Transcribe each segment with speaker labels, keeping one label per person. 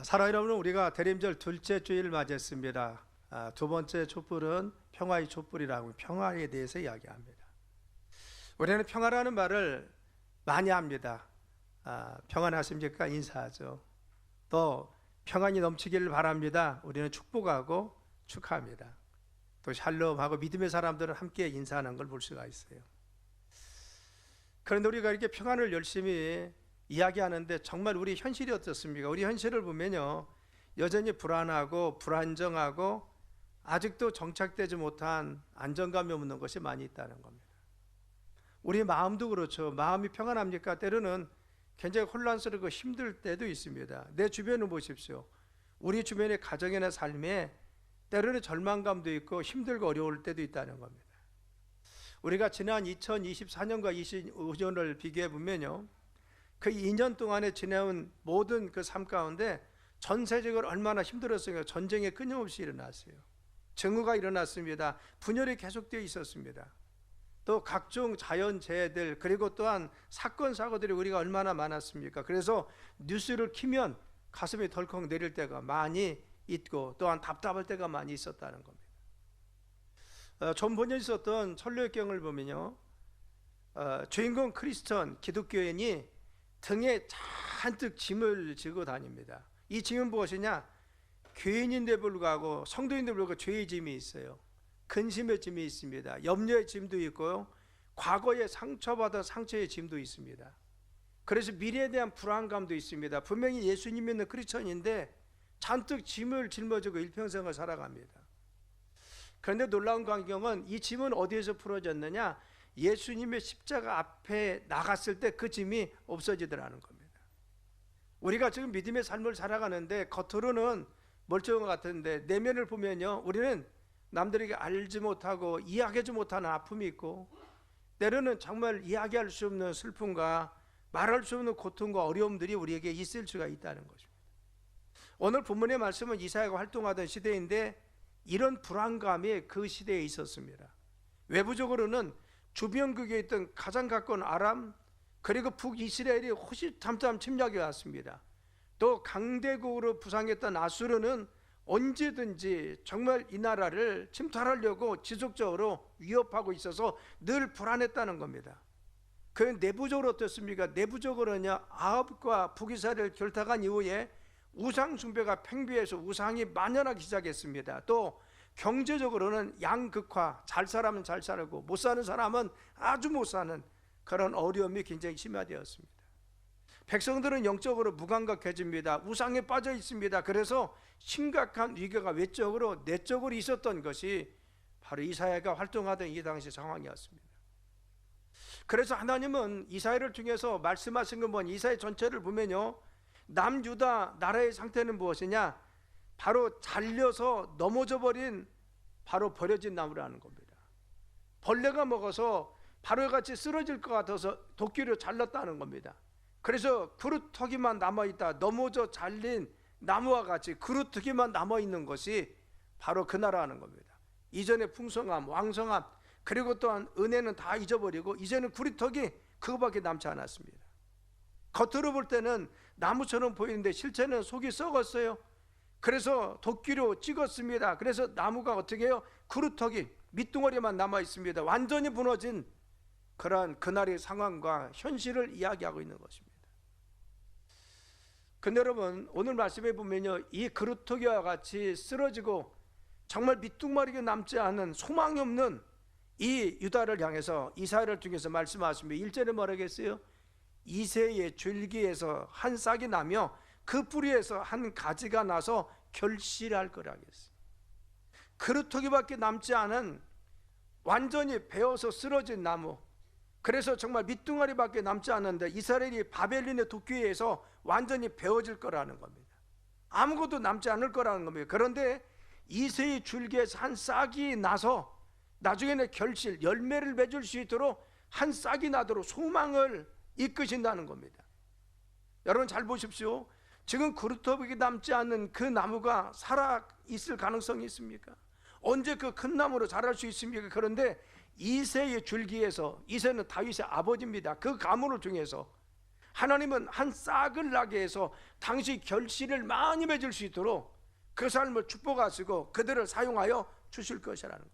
Speaker 1: 사랑하는 여러분, 우리가 대림절 둘째 주일을 맞이했습니다. 두 번째 촛불은 평화의 촛불이라고 평화에 대해서 이야기합니다. 우리는 평화라는 말을 많이 합니다. 평안하십니까? 인사하죠. 또 평안이 넘치기를 바랍니다. 우리는 축복하고 축하합니다. 또 샬롬하고 믿음의 사람들은 함께 인사하는 걸 볼 수가 있어요. 그런데 우리가 이렇게 평안을 열심히 이야기하는데 정말 우리 현실이 어떻습니까? 우리 현실을 보면요, 여전히 불안하고 불안정하고 아직도 정착되지 못한 안정감이 없는 것이 많이 있다는 겁니다. 우리 마음도 그렇죠. 마음이 평안합니까? 때로는 굉장히 혼란스럽고 힘들 때도 있습니다. 내 주변을 보십시오. 우리 주변의 가정이나 삶에 때로는 절망감도 있고 힘들고 어려울 때도 있다는 겁니다. 우리가 지난 2024년과 25년을 비교해 보면요, 그 2년 동안에 지내온 모든 그 삶 가운데 전 세적으로 얼마나 힘들었어요. 전쟁이 끊임없이 일어났어요. 증오가 일어났습니다. 분열이 계속되어 있었습니다. 또 각종 자연재해들, 그리고 또한 사건 사고들이 우리가 얼마나 많았습니까? 그래서 뉴스를 키면 가슴이 덜컥 내릴 때가 많이 있고 또한 답답할 때가 많이 있었다는 겁니다. 존 번연이 썼던 천류역경을 보면요, 주인공 크리스천 기독교인이 등에 잔뜩 짐을 지고 다닙니다. 이 짐은 무엇이냐? 교인인데 불구하고, 성도인데 불구하고 죄의 짐이 있어요. 근심의 짐이 있습니다. 염려의 짐도 있고요, 과거에 상처받은 상처의 짐도 있습니다. 그래서 미래에 대한 불안감도 있습니다. 분명히 예수님 믿는 크리스천인데 잔뜩 짐을 짊어지고 일평생을 살아갑니다. 그런데 놀라운 광경은 이 짐은 어디에서 풀어졌느냐? 예수님의 십자가 앞에 나갔을 때 그 짐이 없어지더라는 겁니다. 우리가 지금 믿음의 삶을 살아가는데 겉으로는 멀쩡한 것 같은데 내면을 보면요, 우리는 남들에게 알지 못하고 이야기하지 못하는 아픔이 있고, 때로는 정말 이야기할 수 없는 슬픔과 말할 수 없는 고통과 어려움들이 우리에게 있을 수가 있다는 것입니다. 오늘 본문의 말씀은 이사야가 활동하던 시대인데 이런 불안감이 그 시대에 있었습니다. 외부적으로는 주변국에 있던 가장 가까운 아람, 그리고 북이스라엘이 호시탐탐 침략해 왔습니다. 또 강대국으로 부상했던 아수르는 언제든지 정말 이 나라를 침탈하려고 지속적으로 위협하고 있어서 늘 불안했다는 겁니다. 그 내부적으로 어떻습니까? 내부적으로는 아합과 북이스라엘 결탁한 이후에 우상 숭배가 팽배해서 우상이 만연하기 시작했습니다. 또 경제적으로는 양극화, 잘 사람은 잘 살고 못 사는 사람은 아주 못 사는 그런 어려움이 굉장히 심화되었습니다. 백성들은 영적으로 무감각해집니다. 우상에 빠져 있습니다. 그래서 심각한 위기가 외적으로 내적으로 있었던 것이 바로 이사야가 활동하던 이 당시 상황이었습니다. 그래서 하나님은 이사야를 통해서 말씀하신 건 뭐냐? 이사야 전체를 보면요, 남유다 나라의 상태는 무엇이냐? 바로 잘려서 넘어져 버린, 바로 버려진 나무라는 겁니다. 벌레가 먹어서 바로같이 쓰러질 것 같아서 도끼로 잘랐다는 겁니다. 그래서 그루터기만 남아있다. 넘어져 잘린 나무와 같이 그루터기만 남아있는 것이 바로 그 나라라는 겁니다. 이전의 풍성함, 왕성함, 그리고 또한 은혜는 다 잊어버리고 이제는 구리터기 그거밖에 남지 않았습니다. 겉으로 볼 때는 나무처럼 보이는데 실제는 속이 썩었어요. 그래서 도끼로 찍었습니다. 그래서 나무가 어떻게 해요? 그루터기, 밑둥어리만 남아 있습니다. 완전히 무너진 그러한 그날의 상황과 현실을 이야기하고 있는 것입니다. 근데 여러분, 오늘 말씀에 보면요, 이 그루터기와 같이 쓰러지고 정말 밑둥머리가 남지 않은 소망이 없는 이 유다를 향해서 이사야를 통해서 말씀하십니다. 1절에 뭐라고 했어요? 이새의 줄기에서 한 싹이 나며 그 뿌리에서 한 가지가 나서 결실할 거라고 했어요. 그루터기밖에 남지 않은 완전히 베어서 쓰러진 나무, 그래서 정말 밑둥아리밖에 남지 않는데 이스라엘이 바벨론의 도끼에 의해서 완전히 베어질 거라는 겁니다. 아무것도 남지 않을 거라는 겁니다. 그런데 이새의 줄기에서 한 싹이 나서 나중에는 결실, 열매를 맺을 수 있도록 한 싹이 나도록 소망을 이끄신다는 겁니다. 여러분 잘 보십시오. 지금 그루터기 남지 않는 그 나무가 살아 있을 가능성이 있습니까? 언제 그 큰 나무로 자랄 수 있습니까? 그런데 이새의 줄기에서, 이새는 다윗의 아버지입니다. 그 가문을 통해서 하나님은 한 싹을 나게 해서 당시 결실을 많이 맺을 수 있도록 그 삶을 축복하시고 그들을 사용하여 주실 것이라는 것.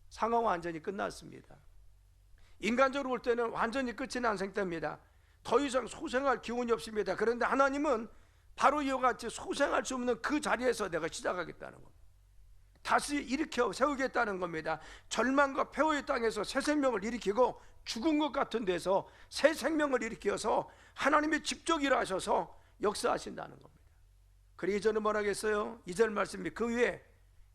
Speaker 1: 상황 완전히 끝났습니다. 인간적으로 볼 때는 완전히 끝이 난 상태입니다. 더 이상 소생할 기운이 없습니다. 그런데 하나님은 바로 이와 같이 소생할 수 없는 그 자리에서 내가 시작하겠다는 겁니다. 다시 일으켜 세우겠다는 겁니다. 절망과 폐허의 땅에서 새 생명을 일으키고 죽은 것 같은 데서 새 생명을 일으켜서 하나님이 직접 일하셔서 역사하신다는 겁니다. 그러기 저는 뭐라겠어요? 2절 말씀이 그 위에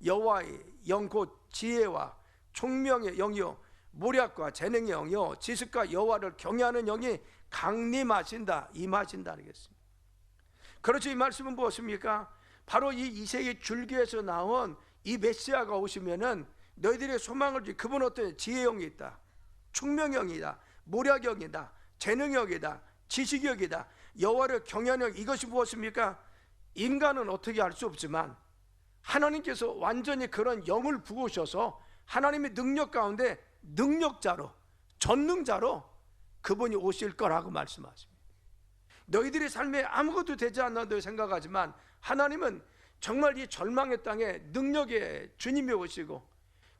Speaker 1: 여호와의 영 곧 지혜와 총명의 영이요 모략과 재능의 영이요 지식과 여호와를 경외하는 영이 강림하신다, 임하신다는 것입니다. 그렇죠. 이 말씀은 무엇입니까? 바로 이 이세의 줄기에서 나온 이 메시아가 오시면은 너희들의 소망을 주 그분 어떤 지혜의 영이 있다, 총명의 영이다, 모략의 영이다, 재능의 영이다, 지식의 영이다, 여호와를 경외하는 영. 이것이 무엇입니까? 인간은 어떻게 알 수 없지만 하나님께서 완전히 그런 영을 부으셔서 하나님의 능력 가운데 능력자로, 전능자로 그분이 오실 거라고 말씀하십니다. 너희들의 삶에 아무것도 되지 않는다고 생각하지만 하나님은 정말 이 절망의 땅에 능력의 주님이 오시고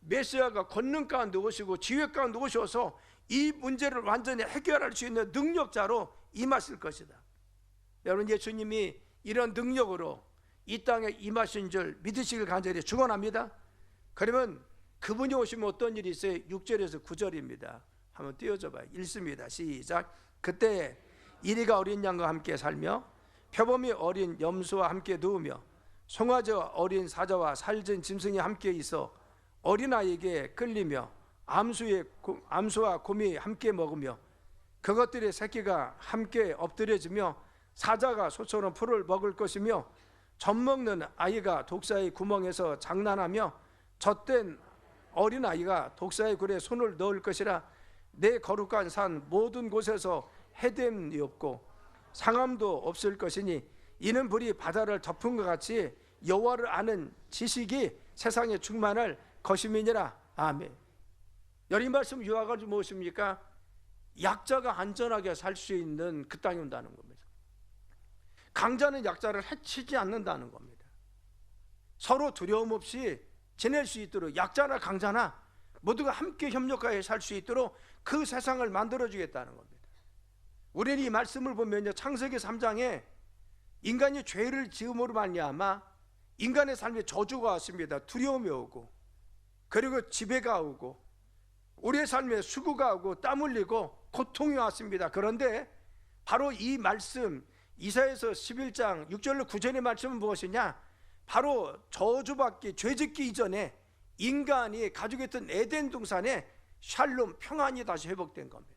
Speaker 1: 메시아가 권능 가운데 오시고 지혜 가운데 오셔서 이 문제를 완전히 해결할 수 있는 능력자로 임하실 것이다. 여러분, 예수님이 이런 능력으로 이 땅에 임하신 줄 믿으시길 간절히 축원합니다. 그러면 그분이 오시면 어떤 일이 있어요? 6절에서 9절입니다. 한번 띄워줘 봐요. 읽습니다. 시작. 그때 이리가 어린 양과 함께 살며 표범이 어린 염소와 함께 누우며 송아지와 어린 사자와 살진 짐승이 함께 있어 어린아이에게 끌리며 암수와 곰이 함께 먹으며 그것들의 새끼가 함께 엎드려지며 사자가 소처럼 풀을 먹을 것이며 젖먹는 아이가 독사의 구멍에서 장난하며 젖된 어린아이가 독사의 굴에 손을 넣을 것이라. 내 거룩한 산 모든 곳에서 해됨이 없고 상함도 없을 것이니 이는 불이 바다를 덮은 것 같이 여호와를 아는 지식이 세상에 충만할 것임이니라. 아멘. 여러분, 이 말씀 유아가 무엇입니까? 약자가 안전하게 살 수 있는 그 땅이 온다는 겁니다. 강자는 약자를 해치지 않는다는 겁니다. 서로 두려움 없이 지낼 수 있도록 약자나 강자나 모두가 함께 협력하여 살 수 있도록 그 세상을 만들어주겠다는 겁니다. 우리는 이 말씀을 보면요, 창세기 3장에 인간이 죄를 지음으로 말미암아 인간의 삶에 저주가 왔습니다. 두려움이 오고 그리고 지배가 오고 우리의 삶에 수고가 오고 땀 흘리고 고통이 왔습니다. 그런데 바로 이 말씀 이사야서 11장 6절로 9절의 말씀은 무엇이냐? 바로 저주받기, 죄짓기 이전에 인간이 가지고 있던 에덴 동산에 샬롬, 평안이 다시 회복된 겁니다.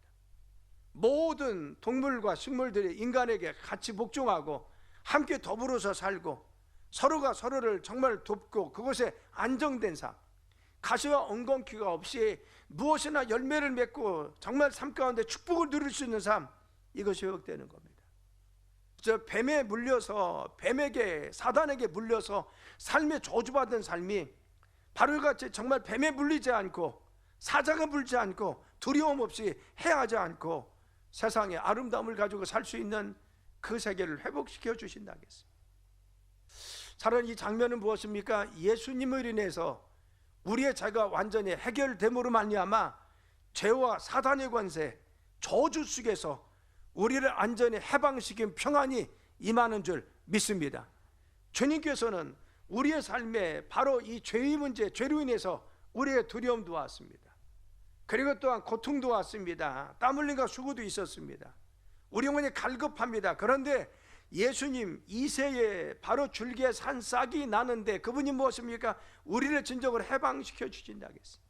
Speaker 1: 모든 동물과 식물들이 인간에게 같이 복종하고 함께 더불어서 살고 서로가 서로를 정말 돕고 그곳에 안정된 삶, 가시와 엉겅퀴가 없이 무엇이나 열매를 맺고 정말 삶 가운데 축복을 누릴 수 있는 삶, 이것이 회복되는 겁니다. 저 뱀에 물려서, 뱀에게, 사단에게 물려서 삶에 저주받은 삶이 바로 같이 정말 뱀에 물리지 않고 사자가 물지 않고 두려움 없이 해하지 않고 세상의 아름다움을 가지고 살 수 있는 그 세계를 회복시켜 주신다겠습니다. 차라리 이 장면은 무엇입니까? 예수님을 인해서 우리의 죄가 완전히 해결됨으로 말미암아 죄와 사단의 권세, 저주 속에서 우리를 안전히 해방시킨 평안이 임하는 줄 믿습니다. 주님께서는 우리의 삶에 바로 이 죄의 문제, 죄로 인해서 우리의 두려움도 왔습니다. 그리고 또한 고통도 왔습니다. 땀 흘림과 수고도 있었습니다. 우리 영혼이 갈급합니다. 그런데 예수님 이새에 바로 줄기에 산 싹이 나는데 그분이 무엇입니까? 우리를 진정으로 해방시켜 주신다겠습니다.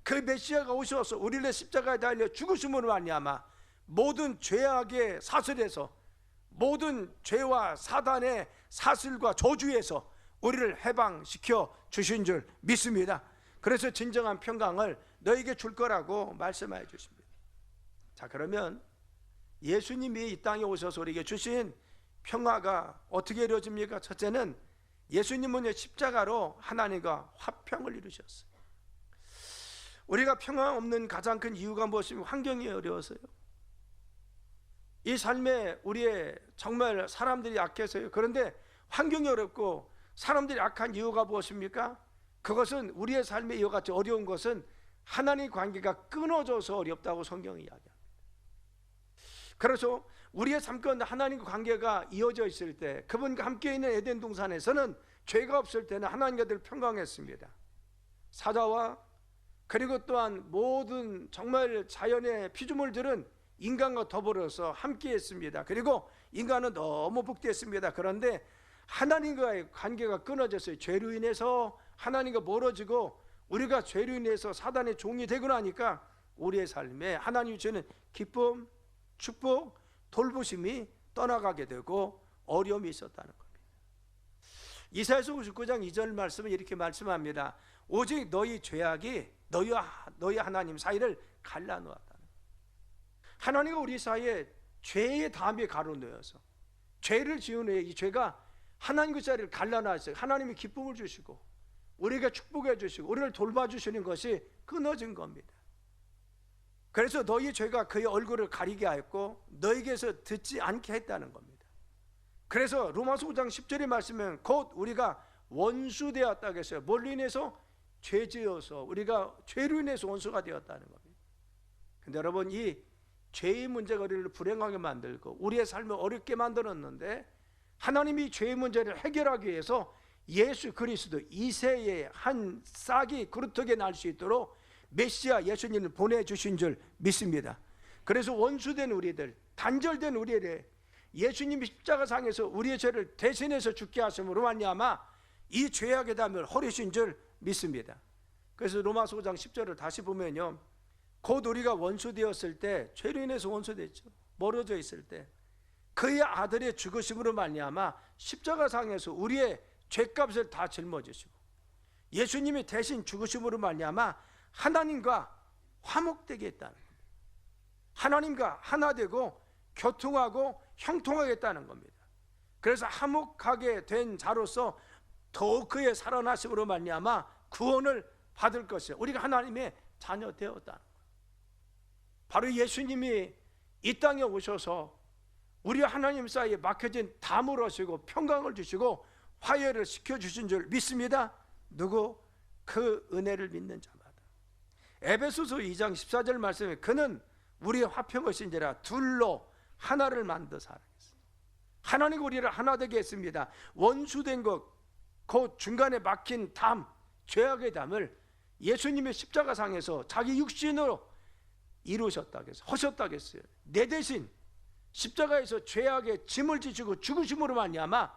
Speaker 1: 그 메시아가 오셔서 우리를 십자가에 달려 죽으심으로 말미암아 모든 죄악의 사슬에서, 모든 죄와 사단의 사슬과 저주에서 우리를 해방시켜 주신 줄 믿습니다. 그래서 진정한 평강을 너에게 줄 거라고 말씀해 주십니다. 자, 그러면 예수님이 이 땅에 오셔서 우리에게 주신 평화가 어떻게 이루어집니까? 첫째는 예수님은 십자가로 하나님과 화평을 이루셨어요. 우리가 평화 없는 가장 큰 이유가 무엇입니까? 환경이 어려워서요. 이 삶에 우리의 정말 사람들이 약해서요. 그런데 환경이 어렵고 사람들이 약한 이유가 무엇입니까? 그것은 우리의 삶의 이와 같이 어려운 것은 하나님 관계가 끊어져서 어렵다고 성경이 이야기합니다. 그래서 우리의 삶 가운데 하나님과 관계가 이어져 있을 때, 그분과 함께 있는 에덴 동산에서는 죄가 없을 때는 하나님과 늘 평강했습니다. 사자와 그리고 또한 모든 정말 자연의 피조물들은 인간과 더불어서 함께 했습니다. 그리고 인간은 너무 복되었습니다. 그런데 하나님과의 관계가 끊어졌어요. 죄로 인해서 하나님과 멀어지고 우리가 죄로 인해서 사단의 종이 되고 나니까 우리의 삶에 하나님이 주는 기쁨, 축복, 돌보심이 떠나가게 되고 어려움이 있었다는 겁니다. 이사야서 59장 2절 말씀은 이렇게 말씀합니다. 오직 너희 죄악이 너희 하나님 사이를 갈라놓았다는 거예요. 하나님과 우리 사이에 죄의 담이 가로놓여서 죄를 지은 후에 이 죄가 하나님 그 자리를 갈라놨어요. 하나님이 기쁨을 주시고 우리에게 축복해 주시고 우리를 돌봐주시는 것이 끊어진 겁니다. 그래서 너희 죄가 그의 얼굴을 가리게 하였고 너에게서 듣지 않게 했다는 겁니다. 그래서 로마서 5장 10절의 말씀은 곧 우리가 원수되었다고 했어요. 뭘로 인해서? 죄지어서 우리가 죄로 인해서 원수가 되었다는 겁니다. 근데 여러분, 이 죄의 문제가 우리를 불행하게 만들고 우리의 삶을 어렵게 만들었는데 하나님이 죄의 문제를 해결하기 위해서 예수 그리스도 이새의 한 싹이 그루터기에 날 수 있도록 메시아 예수님을 보내주신 줄 믿습니다. 그래서 원수된 우리들, 단절된 우리를 예수님이 십자가상에서 우리의 죄를 대신해서 죽게 하심으로 말미암아 이 죄악의 담을 허리신 줄 믿습니다. 그래서 로마서 5장 10절을 다시 보면요, 곧 우리가 원수되었을 때, 죄로 인해서 원수됐죠. 멀어져 있을 때 그의 아들의 죽으심으로 말미암아 십자가상에서 우리의 죄값을 다 짊어지시고 예수님이 대신 죽으심으로 말미암아 하나님과 화목되게 했다는 겁니다. 하나님과 하나 되고 교통하고 형통하겠다는 겁니다. 그래서 화목하게 된 자로서 더욱 그의 살아나심으로 말미암아 구원을 받을 것이에요. 우리가 하나님의 자녀 되었다는 거예요. 바로 예수님이 이 땅에 오셔서 우리 하나님 사이에 막혀진 담을 하시고 평강을 주시고 화해를 시켜주신 줄 믿습니다. 누구? 그 은혜를 믿는 자마다. 에베소서 2장 14절 말씀에 그는 우리의 화평하신지라 둘로 하나를 만드사 사랑했습니다. 하나님 우리를 하나 되게 했습니다. 원수된 것, 그 중간에 막힌 담, 죄악의 담을 예수님의 십자가상에서 자기 육신으로 이루셨다고 했어요. 하셨다고 했어요. 내 대신 십자가에서 죄악의 짐을 지시고 죽으심으로 말미암아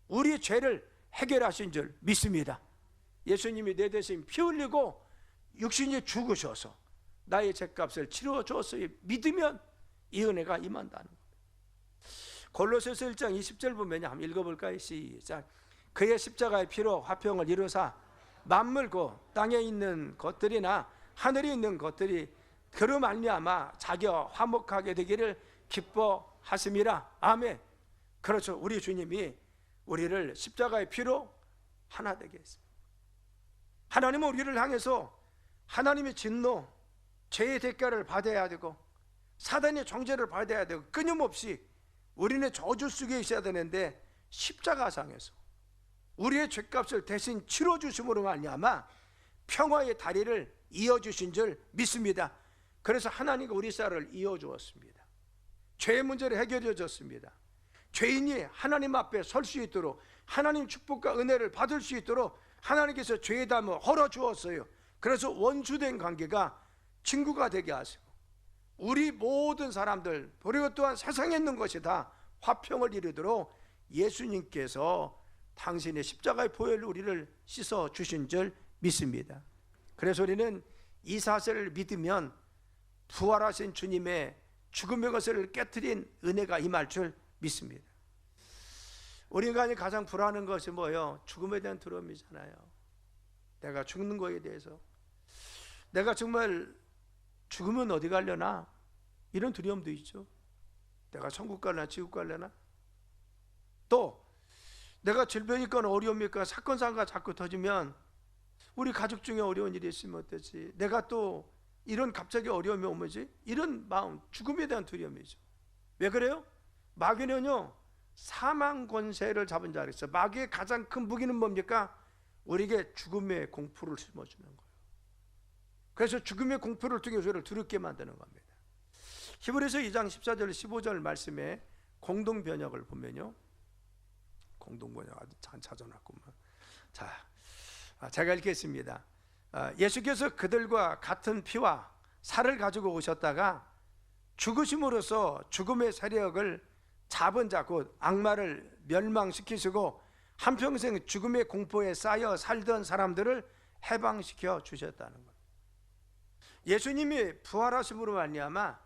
Speaker 1: 우리의 죄를 해결하신 줄 믿습니다. 예수님이 내 대신 피 흘리고 육신이 죽으셔서 나의 죄값을 치러 주었어요. 믿으면 이 은혜가 임한다는 겁니다. 골로새서 1장 20절 보면 한번 읽어볼까요? 시작. 그의 십자가의 피로 화평을 이루사 만물 곧 땅에 있는 것들이나 하늘에 있는 것들이 그로 말미암아 자기와 화목하게 되기를 기뻐하심이라. 아멘. 그렇죠. 우리 주님이 우리를 십자가의 피로 하나 되게 했습니다. 하나님은 우리를 향해서 하나님의 진노, 죄의 대가를 받아야 되고 사단의 정죄를 받아야 되고 끊임없이 우리는 저주 속에 있어야 되는데 십자가상에서 우리의 죄값을 대신 치러주심으로 말미암아 평화의 다리를 이어주신 줄 믿습니다. 그래서 하나님과 우리 사이를 이어주었습니다. 죄의 문제를 해결해 줬습니다. 죄인이 하나님 앞에 설 수 있도록 하나님 축복과 은혜를 받을 수 있도록 하나님께서 죄의 담을 헐어 주었어요. 그래서 원수된 관계가 친구가 되게 하시고 우리 모든 사람들 그리고 또한 세상에 있는 것이 다 화평을 이루도록 예수님께서 당신의 십자가의 보혈로 우리를 씻어 주신 줄 믿습니다. 그래서 우리는 이 사실을 믿으면 부활하신 주님의 죽음의 것을 깨트린 은혜가 임할 줄 믿습니다. 우리 인간이 가장 불안한 것이 뭐예요? 죽음에 대한 두려움이잖아요. 내가 죽는 거에 대해서 내가 정말 죽으면 어디 가려나? 이런 두려움도 있죠. 내가 천국 갈려나 지옥 갈려나? 또 내가 질병이 있거나 어려움이 있거나 사건 사고가 자꾸 터지면 우리 가족 중에 어려운 일이 있으면 어떡지? 내가 또 이런 갑자기 어려움이 오면지? 이런 마음, 죽음에 대한 두려움이죠. 왜 그래요? 마귀는요 사망 권세를 잡은 자가 있어요. 마귀의 가장 큰 무기는 뭡니까? 우리에게 죽음의 공포를 심어주는 거예요. 그래서 죽음의 공포를 통해서 우리를 두렵게 만드는 겁니다. 히브리서 2장 14절 15절 말씀에 공동 번역을 보면요, 공동 번역 아주 잘 찾아놨구만. 자, 제가 읽겠습니다. 예수께서 그들과 같은 피와 살을 가지고 오셨다가 죽으심으로써 죽음의 세력을 잡은 자 곧 악마를 멸망시키시고 한평생 죽음의 공포에 쌓여 살던 사람들을 해방시켜 주셨다는 것. 예수님이 부활하심으로 말미암아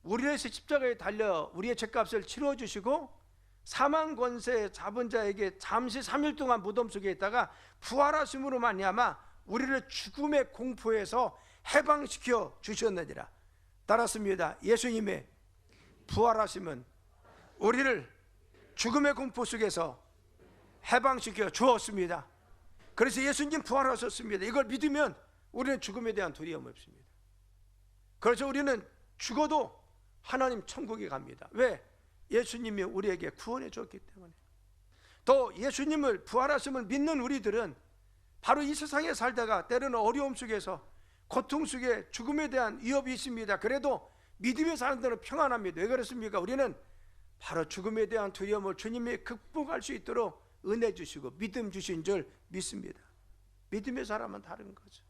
Speaker 1: 우리의 십자가에 달려 우리의 죄값을 치러 주시고 사망 권세 잡은 자에게 잠시 3일 동안 무덤 속에 있다가 부활하심으로 말미암아 우리를 죽음의 공포에서 해방시켜 주셨느니라. 따랐습니다. 예수님의 부활하심은 우리를 죽음의 공포 속에서 해방시켜 주었습니다. 그래서 예수님 부활하셨습니다. 이걸 믿으면 우리는 죽음에 대한 두려움이 없습니다. 그래서 우리는 죽어도 하나님 천국에 갑니다. 왜? 예수님이 우리에게 구원해 줬기 때문에. 또 예수님을 부활하심을 믿는 우리들은 바로 이 세상에 살다가 때로는 어려움 속에서 고통 속에 죽음에 대한 위협이 있습니다. 그래도 믿음의 사람들은 평안합니다. 왜 그렇습니까? 우리는 바로 죽음에 대한 두려움을 주님이 극복할 수 있도록 은혜 주시고 믿음 주신 줄 믿습니다. 믿음의 사람은 다른 거죠.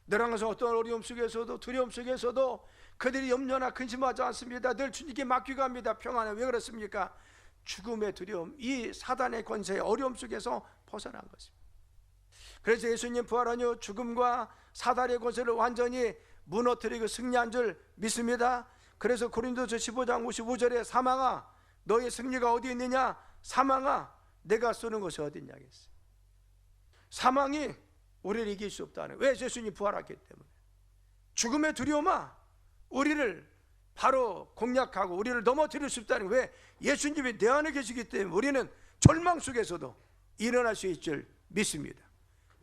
Speaker 1: 너랑서 어떤 어려움 속에서도 두려움 속에서도 그들이 염려나 근심하지 않습니다. 늘 주님께 맡기고 합니다. 평안해. 왜 그렇습니까? 죽음의 두려움, 이 사단의 권세의 어려움 속에서 벗어난 것입니다. 그래서 예수님 부활한 후 죽음과 사단의 권세를 완전히 무너뜨리고 승리한 줄 믿습니다. 그래서 고린도서 15장 55절에 사망아 너의 승리가 어디 있느냐? 사망아 내가 쏘는 것이 어디 있냐겠어요. 사망이 우리를 이길 수 없다는. 왜? 예수님이 부활했기 때문에. 죽음의 두려움아 우리를 바로 공략하고 우리를 넘어뜨릴 수 없다는. 왜? 예수님이 내 안에 계시기 때문에 우리는 절망 속에서도 일어날 수 있을 줄 믿습니다.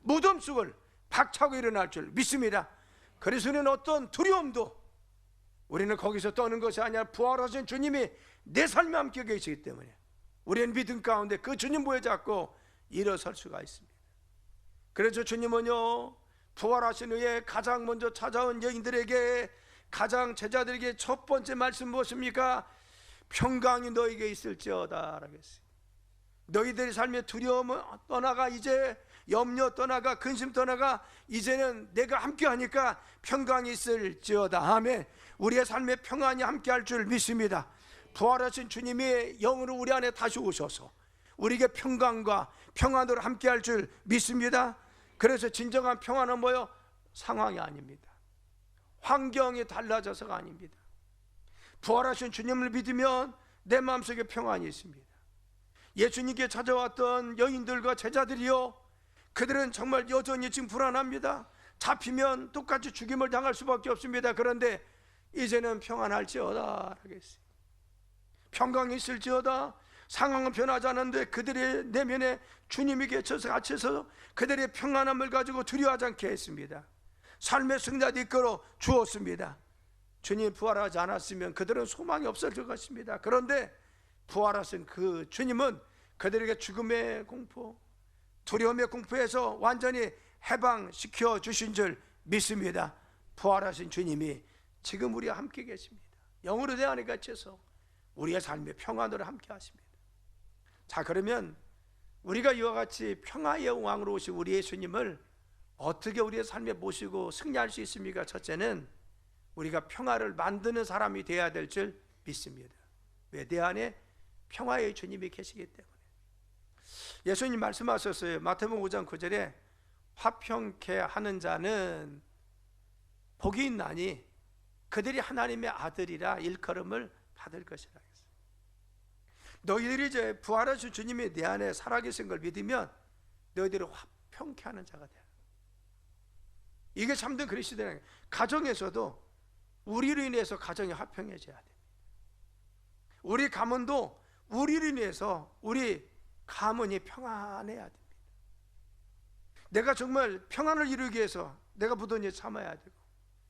Speaker 1: 무덤 속을 박차고 일어날 줄 믿습니다. 그래서 우리는 어떤 두려움도 우리는 거기서 떠는 것이 아니라 부활하신 주님이 내 삶에 함께 계시기 때문에 우리는 믿음 가운데 그 주님 보여 잡고 일어설 수가 있습니다. 그래서 주님은요 부활하신 후에 가장 먼저 찾아온 여인들에게, 가장 제자들에게 첫 번째 말씀 무엇입니까? 평강이 너에게 있을지어다 라고 했어요. 너희들의 삶의 두려움은 떠나가, 이제 염려 떠나가, 근심 떠나가, 이제는 내가 함께 하니까 평강이 있을지어다. 아멘. 우리의 삶의 평안이 함께 할 줄 믿습니다. 부활하신 주님이 영으로 우리 안에 다시 오셔서 우리에게 평강과 평안으로 함께 할 줄 믿습니다. 그래서 진정한 평안은 뭐요? 상황이 아닙니다. 환경이 달라져서가 아닙니다. 부활하신 주님을 믿으면 내 마음속에 평안이 있습니다. 예수님께 찾아왔던 여인들과 제자들이요, 그들은 정말 여전히 지금 불안합니다. 잡히면 똑같이 죽임을 당할 수밖에 없습니다. 그런데 이제는 평안할지어다 하겠어요. 평강이 있을지어다. 상황은 변하지 않는데 그들의 내면에 주님이 계셔서 갇혀서 그들의 평안함을 가지고 두려워하지 않게 했습니다. 삶의 승자도 이끌어 주었습니다. 주님 부활하지 않았으면 그들은 소망이 없어질 것입니다. 그런데 부활하신 그 주님은 그들에게 죽음의 공포, 두려움의 공포에서 완전히 해방시켜 주신 줄 믿습니다. 부활하신 주님이 지금 우리와 함께 계십니다. 영으로 내 안에 갇혀서 우리의 삶의 평안으로 함께 하십니다. 자, 그러면 우리가 이와 같이 평화의 왕으로 오신 우리 예수님을 어떻게 우리의 삶에 모시고 승리할 수 있습니까? 첫째는 우리가 평화를 만드는 사람이 되어야 될 줄 믿습니다. 왜? 내 안에 평화의 주님이 계시기 때문에. 예수님 말씀하셨어요. 마태복음 5장 9절에 화평케 하는 자는 복이 있나니 그들이 하나님의 아들이라 일컬음을 받을 것이라 했어요. 너희들이 이제 부활하신 주님이 내 안에 살아계신 걸 믿으면 너희들을 화평케 하는 자가 돼. 이게 참된 그리스도인의 가정에서도 우리로 인해서 가정이 화평해져야 됩니다. 우리 가문도 우리로 인해서 우리 가문이 평안해야 됩니다. 내가 정말 평안을 이루기 위해서 내가 부도니 참아야 되고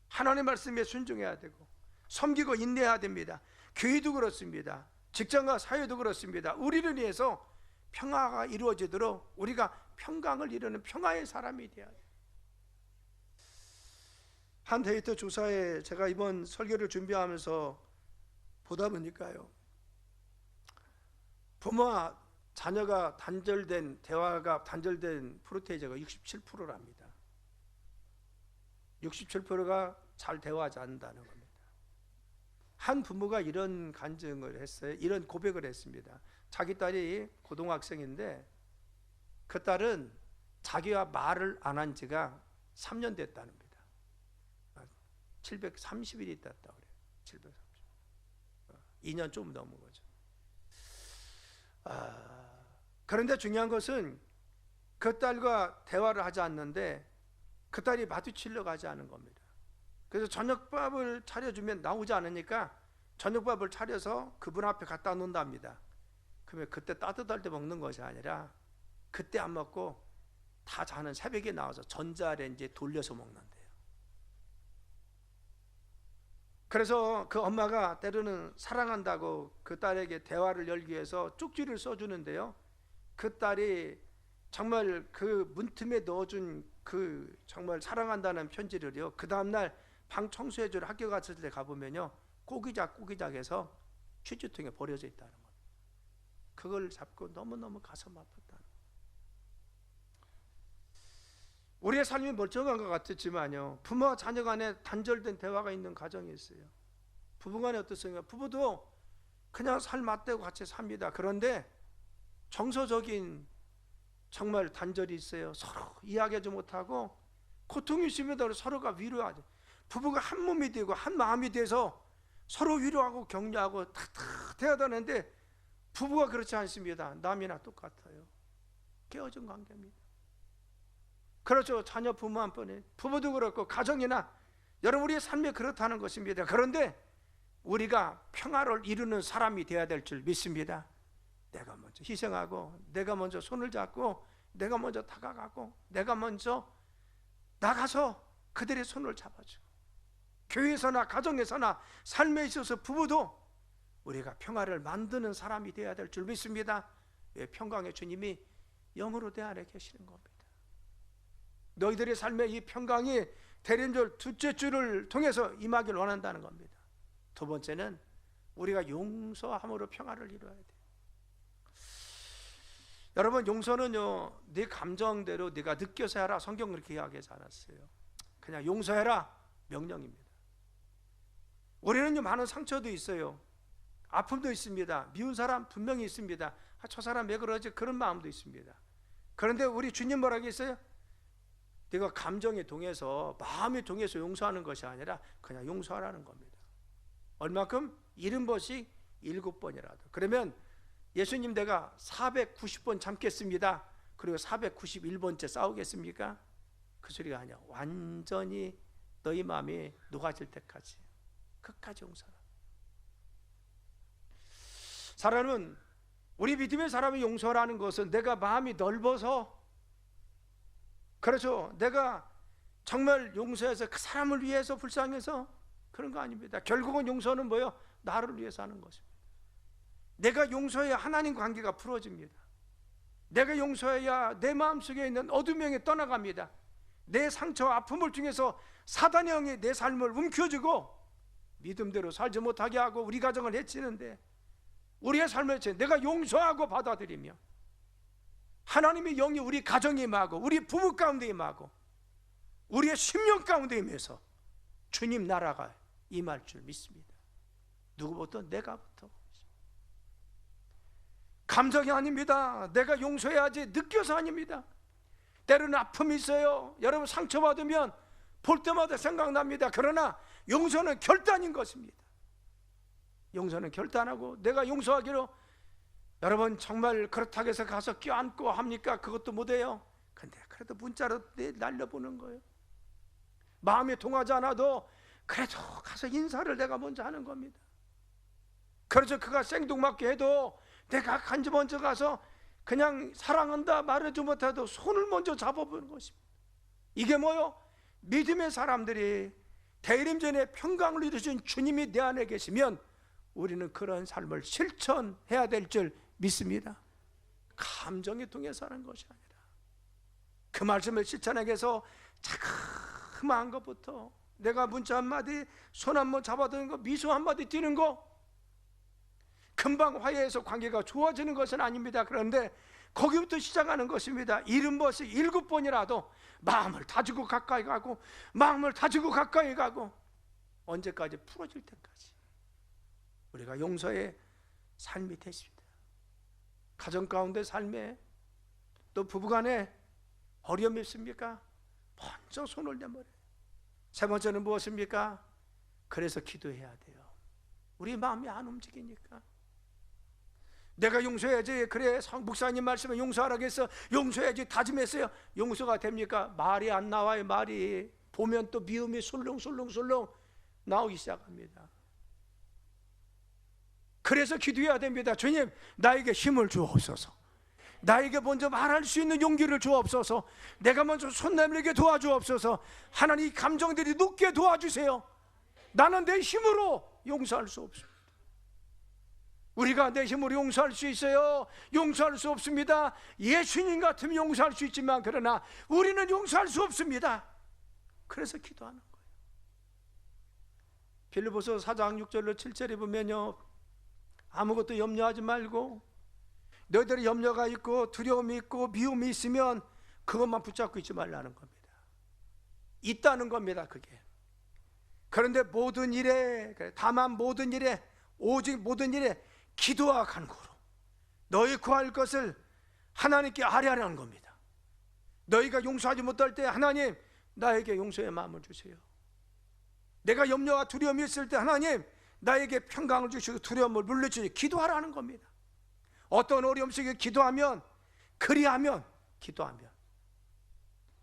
Speaker 1: 하나님의 말씀에 순종해야 되고 섬기고 인내해야 됩니다. 교회도 그렇습니다. 직장과 사회도 그렇습니다. 우리를 위해서 평화가 이루어지도록 우리가 평강을 이루는 평화의 사람이 되어야 돼요. 한 데이터 조사에 제가 이번 설교를 준비하면서 보다 보니까요, 부모와 자녀가 단절된, 대화가 단절된 프로테이저가 67%랍니다. 67%가 잘 대화하지 않는다는 겁니다. 한 부모가 이런 간증을 했어요. 이런 고백을 했습니다. 자기 딸이 고등학생인데 그 딸은 자기와 말을 안 한 지가 3년 됐다는 겁니다. 730일이 됐다고 그래요. 730. 2년 좀 넘은 거죠. 그런데 중요한 것은 그 딸과 대화를 하지 않는데 그 딸이 마주치려 가지 않은 겁니다. 그래서 저녁밥을 차려주면 나오지 않으니까 저녁밥을 차려서 그분 앞에 갖다 놓는답니다. 그러면 그때 따뜻할 때 먹는 것이 아니라 그때 안 먹고 다 자는 새벽에 나와서 전자레인지에 돌려서 먹는데요. 그래서 그 엄마가 때로는 사랑한다고 그 딸에게 대화를 열기 위해서 쪽지를 써주는데요, 그 딸이 정말 그 문틈에 넣어준 그 정말 사랑한다는 편지를요, 그 다음날 방 청소해주러 학교 갔을 때 가보면요, 꼬기작해서 휴지통에 버려져 있다는 겁니다. 그걸 잡고 너무너무 가슴 아팠다는 겁니다. 우리의 삶이 멀쩡한 것 같았지만요, 부모와 자녀 간에 단절된 대화가 있는 가정이 있어요. 부부간에 어떻습니까? 부부도 그냥 살 맞대고 같이 삽니다. 그런데 정서적인 정말 단절이 있어요. 서로 이야기하지 못하고 고통이 있으면 서로가 위로하죠. 부부가 한 몸이 되고 한 마음이 돼서 서로 위로하고 격려하고 탁탁해야 되는데 부부가 그렇지 않습니다. 남이나 똑같아요. 깨어진 관계입니다. 그렇죠. 자녀 부모 한 번에 부부도 그렇고 가정이나 여러분 우리의 삶이 그렇다는 것입니다. 그런데 우리가 평화를 이루는 사람이 되어야 될 줄 믿습니다. 내가 먼저 희생하고 내가 먼저 손을 잡고 내가 먼저 다가가고 내가 먼저 나가서 그들의 손을 잡아주고 교회에서나 가정에서나 삶에 있어서 부부도 우리가 평화를 만드는 사람이 되어야 될 줄 믿습니다. 왜? 평강의 주님이 영으로 내 안에 계시는 겁니다. 너희들의 삶에 이 평강이 대림절 둘째 주를 통해서 임하길 원한다는 겁니다. 두 번째는 우리가 용서함으로 평화를 이루어야 돼요. 여러분, 용서는요, 네 감정대로 네가 느껴서 해라. 성경은 그렇게 이야기하지 않았어요. 그냥 용서해라 명령입니다. 우리는요, 많은 상처도 있어요. 아픔도 있습니다. 미운 사람 분명히 있습니다. 저 사람 왜 그러지? 그런 마음도 있습니다. 그런데 우리 주님 뭐라고 했어요? 네가 감정에 동해서 마음에 동해서 용서하는 것이 아니라 그냥 용서하라는 겁니다. 얼마큼? 70번씩 7번이라도. 그러면 예수님 내가 490번 참겠습니다. 그리고 491번째 싸우겠습니까? 그 소리가 아니야. 완전히 너희 마음이 녹아질 때까지 끝까지 용서하라. 사람은, 우리 믿음의 사람이 용서라는 것은 내가 마음이 넓어서, 그렇죠, 내가 정말 용서해서 그 사람을 위해서 불쌍해서 그런 거 아닙니다. 결국은 용서는 뭐예요? 나를 위해서 하는 것입니다. 내가 용서해야 하나님 관계가 풀어집니다. 내가 용서해야 내 마음속에 있는 어둠의 영이 떠나갑니다. 내 상처와 아픔을 통해서 사단의 영이 내 삶을 움켜쥐고 믿음대로 살지 못하게 하고 우리 가정을 해치는데, 우리의 삶을 내가 용서하고 받아들이며 하나님의 영이 우리 가정에 임하고 우리 부부 가운데 임하고 우리의 심령 가운데 임해서 주님 나라가 임할 줄 믿습니다. 누구부터? 내가부터. 감정이 아닙니다. 내가 용서해야지 느껴서 아닙니다. 때로는 아픔이 있어요. 여러분 상처받으면 볼 때마다 생각납니다. 그러나 용서는 결단인 것입니다. 용서는 결단하고 내가 용서하기로, 여러분 정말 그렇다고 해서 가서 껴안고 합니까? 그것도 못해요. 근데 그래도 문자로 날려보는 거예요. 마음이 통하지 않아도 그래도 가서 인사를 내가 먼저 하는 겁니다. 그래서 그가 생뚱맞게 해도 내가 간지 먼저 가서 그냥 사랑한다 말하지 못해도 손을 먼저 잡아보는 것입니다. 이게 뭐요? 믿음의 사람들이 대림전에 평강을 이루신 주님이 내 안에 계시면 우리는 그런 삶을 실천해야 될 줄 믿습니다. 감정에 통해서 하는 것이 아니라 그 말씀을 실천하기 위해서 자그마한 것부터, 내가 문자 한마디, 손 한번 잡아드는 거, 미소 한마디 띄는 거, 금방 화해해서 관계가 좋아지는 것은 아닙니다. 그런데 거기부터 시작하는 것입니다. 70번씩 7번이라도 마음을 다지고 가까이 가고, 마음을 다지고 가까이 가고, 언제까지? 풀어질 때까지 우리가 용서의 삶이 되십니다. 가정 가운데 삶에, 또 부부간에 어려움이 있습니까? 먼저 손을 내버려요. 세 번째는 무엇입니까? 그래서 기도해야 돼요. 우리 마음이 안 움직이니까. 내가 용서해야지, 그래 목사님 말씀에 용서하라고 해서 용서해야지 다짐했어요. 용서가 됩니까? 말이 안 나와요. 말이. 보면 또 미움이 술렁술렁술렁 나오기 시작합니다. 그래서 기도해야 됩니다. 주님, 나에게 힘을 주옵소서. 나에게 먼저 말할 수 있는 용기를 주옵소서. 내가 먼저 손 내밀게 도와주옵소서. 하나님, 이 감정들이 눕게 도와주세요. 나는 내 힘으로 용서할 수 없습니다. 우리가 내 힘으로 용서할 수 있어요? 용서할 수 없습니다. 예수님 같으면 용서할 수 있지만, 그러나 우리는 용서할 수 없습니다. 그래서 기도하는 거예요. 빌립보서 4장 6절로 7절에 보면요, 아무것도 염려하지 말고, 너희들이 염려가 있고 두려움이 있고 미움이 있으면 그것만 붙잡고 있지 말라는 겁니다. 있다는 겁니다. 그게. 그런데 모든 일에, 다만 모든 일에, 오직 모든 일에 기도와 간구로 너희 구할 것을 하나님께 아뢰라는 겁니다. 너희가 용서하지 못할 때, 하나님, 나에게 용서의 마음을 주세요. 내가 염려와 두려움이 있을 때, 하나님, 나에게 평강을 주시고 두려움을 물리주시고 기도하라는 겁니다. 어떤 어려움 속에 기도하면, 그리하면, 기도하면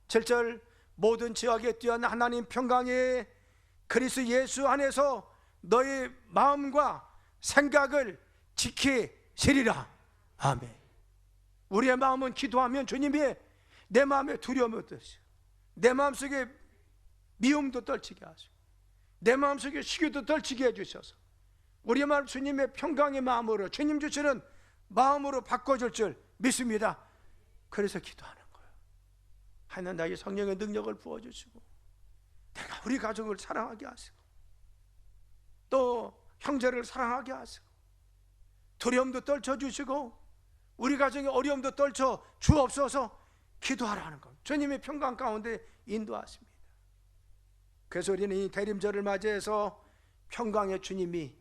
Speaker 1: 7절, 모든 지역에 뛰어난 하나님 평강이 그리스도 예수 안에서 너희 마음과 생각을 지키시리라. 아멘. 우리의 마음은 기도하면 주님이 내 마음에 두려움을 떨치고, 내 마음속에 미움도 떨치게 하시고, 내 마음속에 시기도 떨치게 해주셔서 우리의 마음 주님의 평강의 마음으로, 주님 주시는 마음으로 바꿔줄 줄 믿습니다. 그래서 기도하는 거예요. 하나님, 나에게 성령의 능력을 부어주시고, 내가 우리 가족을 사랑하게 하시고, 또 형제를 사랑하게 하시고, 두려움도 떨쳐주시고, 우리 가정의 어려움도 떨쳐 주옵소서. 기도하라는 겁니다. 주님의 평강 가운데 인도하십니다. 그래서 우리는 이 대림절을 맞이해서 평강의 주님이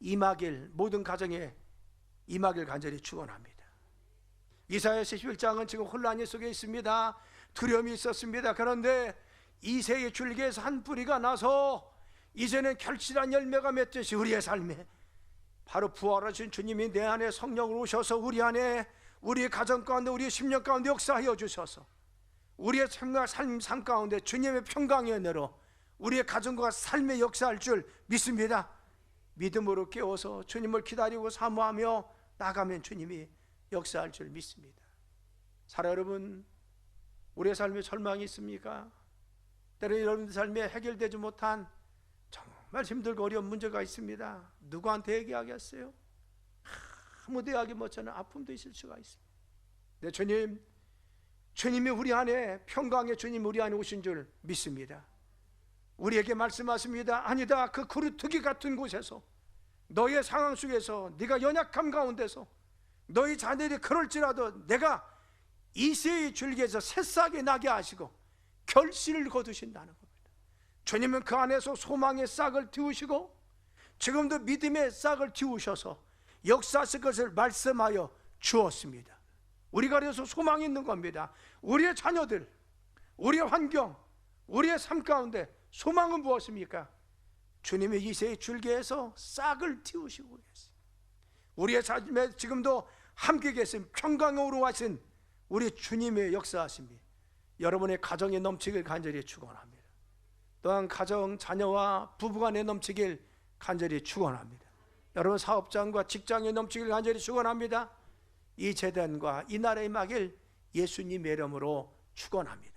Speaker 1: 임하길, 모든 가정에 임하길 간절히 축원합니다. 이사야서 11장은 지금 혼란이 속에 있습니다. 두려움이 있었습니다. 그런데 이새의 줄기에서 한 뿌리가 나서 이제는 결실한 열매가 맺듯이 우리의 삶에 바로 부활하신 주님이 내 안에 성령으로 오셔서 우리 안에, 우리의 가정 가운데, 우리의 심령 가운데 역사하여 주셔서 우리의 삶 가운데 주님의 평강의 은혜로 우리의 가정과 삶의 역사할 줄 믿습니다. 믿음으로 깨워서 주님을 기다리고 사모하며 나가면 주님이 역사할 줄 믿습니다. 사랑 여러분, 우리의 삶에 절망이 있습니까? 때로 여러분들 삶에 해결되지 못한 정말 힘들고 어려운 문제가 있습니다. 누구한테 얘기하겠어요? 아무도 얘기하기 못하는 아픔도 있을 수가 있습니다. 네, 주님이 우리 안에, 평강의 주님 우리 안에 오신 줄 믿습니다. 우리에게 말씀하십니다. 아니다, 그 그루터기 같은 곳에서, 너의 상황 속에서, 네가 연약함 가운데서, 너희 자녀들이 그럴지라도 내가 이새의 줄기에서 새싹이 나게 하시고 결실을 거두신다는 겁니다. 주님은 그 안에서 소망의 싹을 틔우시고 지금도 믿음의 싹을 틔우셔서 역사하실 것을 말씀하여 주었습니다. 우리가 그래서 소망이 있는 겁니다. 우리의 자녀들, 우리의 환경, 우리의 삶 가운데 소망은 무엇입니까? 주님의 이새의 줄기에서 싹을 틔우시고 계세요. 우리의 삶에 지금도 함께 계신 평강으로 하신 우리 주님의 역사하심이 여러분의 가정에 넘치길 간절히 축원합니다. 또한 가정, 자녀와 부부간에 넘치길 간절히 축원합니다. 여러분 사업장과 직장에 넘치길 간절히 축원합니다. 이 재단과 이 나라의 막일 예수님의 이름으로 축원합니다.